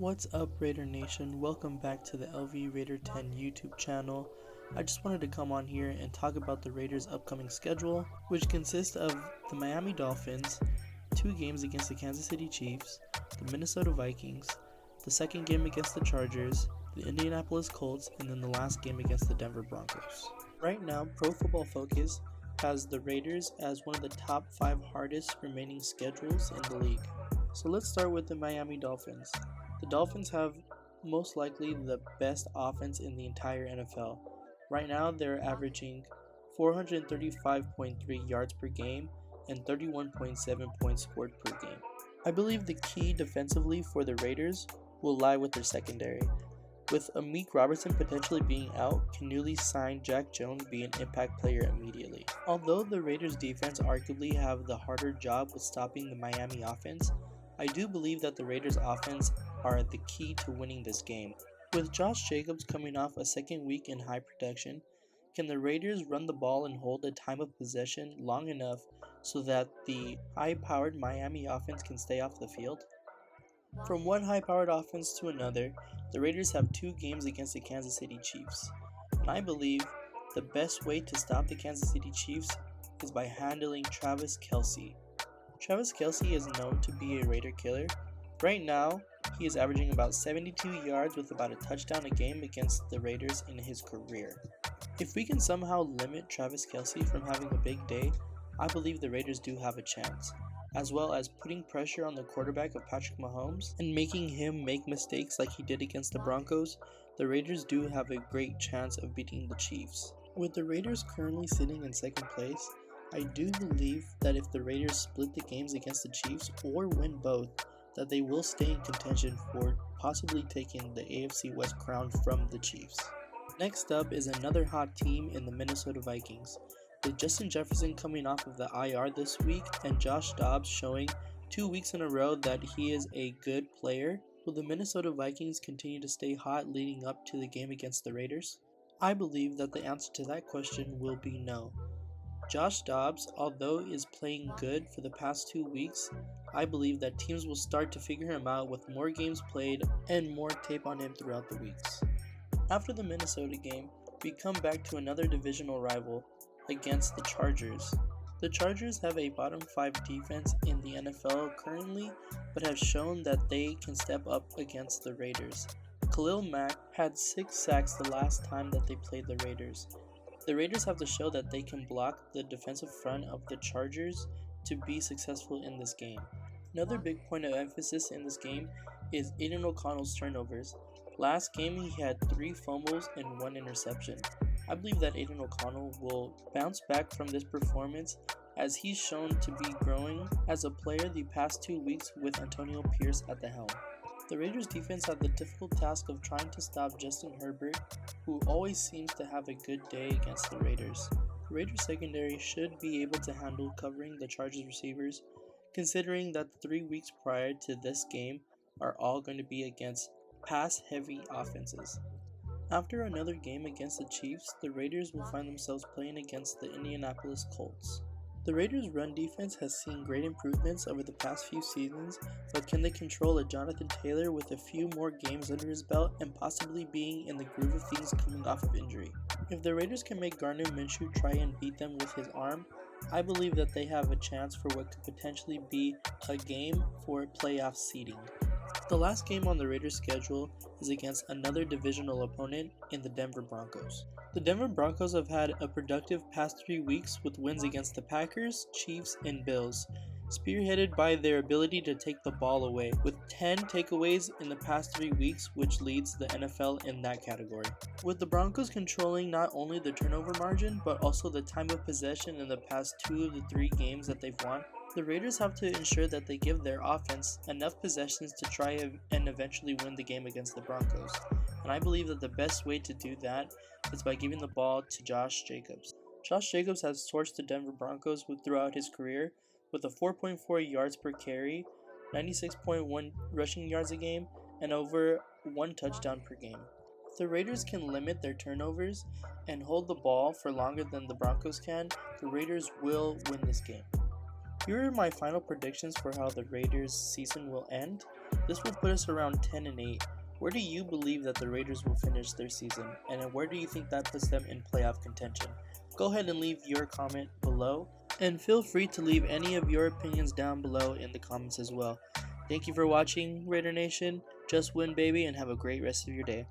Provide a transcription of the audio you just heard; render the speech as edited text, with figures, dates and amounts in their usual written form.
What's up, Raider Nation? Welcome back to the LV Raider 10 YouTube channel. I just wanted to come on here and talk about the Raiders' upcoming schedule, which consists of the Miami Dolphins, 2 games against the Kansas City Chiefs, the Minnesota Vikings, the second game against the Chargers, the Indianapolis Colts, and then the last game against the Denver Broncos. Right now, Pro Football Focus has the Raiders as one of the top 5 hardest remaining schedules in the league. So let's start with the Miami Dolphins. The Dolphins have most likely the best offense in the entire NFL. Right now, they're averaging 435.3 yards per game and 31.7 points scored per game. I believe the key defensively for the Raiders will lie with their secondary. With Amik Robertson potentially being out, can newly signed Jack Jones be an impact player immediately? Although the Raiders defense arguably have the harder job with stopping the Miami offense, I do believe that the Raiders offense are the key to winning this game. With Josh Jacobs coming off a second week in high production, can the Raiders run the ball and hold a time of possession long enough so that the high-powered Miami offense can stay off the field? From one high-powered offense to another, the Raiders have 2 games against the Kansas City Chiefs, and I believe the best way to stop the Kansas City Chiefs is by handling Travis Kelce. Travis Kelce is known to be a Raider killer. Right now, he is averaging about 72 yards with about a touchdown a game against the Raiders in his career. If we can somehow limit Travis Kelce from having a big day, I believe the Raiders do have a chance, as well as putting pressure on the quarterback of Patrick Mahomes and making him make mistakes like he did against the Broncos. The Raiders do have a great chance of beating the Chiefs. With the Raiders currently sitting in second place, I do believe that if the Raiders split the games against the Chiefs or win both, that they will stay in contention for possibly taking the AFC West crown from the Chiefs. Next up is another hot team in the Minnesota Vikings. With Justin Jefferson coming off of the IR this week and Josh Dobbs showing 2 weeks in a row that he is a good player, will the Minnesota Vikings continue to stay hot leading up to the game against the Raiders? I believe that the answer to that question will be no. Josh Dobbs, although is playing good for the past 2 weeks, I believe that teams will start to figure him out with more games played and more tape on him throughout the weeks. After the Minnesota game, we come back to another divisional rival against the Chargers. The Chargers have a bottom 5 defense in the NFL currently, but have shown that they can step up against the Raiders. Khalil Mack had 6 sacks the last time that they played the Raiders. The Raiders have to show that they can block the defensive front of the Chargers to be successful in this game. Another big point of emphasis in this game is Aidan O'Connell's turnovers. Last game he had 3 fumbles and 1 interception. I believe that Aidan O'Connell will bounce back from this performance as he's shown to be growing as a player the past 2 weeks with Antonio Pierce at the helm. The Raiders defense had the difficult task of trying to stop Justin Herbert, who always seems to have a good day against the Raiders. The Raiders secondary should be able to handle covering the Chargers receivers, considering that the 3 weeks prior to this game are all going to be against pass-heavy offenses. After another game against the Chiefs, the Raiders will find themselves playing against the Indianapolis Colts. The Raiders' run defense has seen great improvements over the past few seasons, but can they control a Jonathan Taylor with a few more games under his belt and possibly being in the groove of things coming off of injury? If the Raiders can make Gardner Minshew try and beat them with his arm, I believe that they have a chance for what could potentially be a game for playoff seeding. The last game on the Raiders' schedule is against another divisional opponent in the Denver Broncos. The Denver Broncos have had a productive past 3 weeks with wins against the Packers, Chiefs, and Bills, spearheaded by their ability to take the ball away, with 10 takeaways in the past 3 weeks, which leads the NFL in that category. With the Broncos controlling not only the turnover margin, but also the time of possession in the past 2 of the 3 games that they've won, the Raiders have to ensure that they give their offense enough possessions to try and eventually win the game against the Broncos. And I believe that the best way to do that is by giving the ball to Josh Jacobs. Josh Jacobs has torched the Denver Broncos throughout his career with a 4.4 yards per carry, 96.1 rushing yards a game, and over 1 touchdown per game. If the Raiders can limit their turnovers and hold the ball for longer than the Broncos can, the Raiders will win this game. Here are my final predictions for how the Raiders' season will end. This will put us around 10-8. Where do you believe that the Raiders will finish their season, and where do you think that puts them in playoff contention? Go ahead and leave your comment below, and feel free to leave any of your opinions down below in the comments as well. Thank you for watching, Raider Nation. Just win, baby, and have a great rest of your day.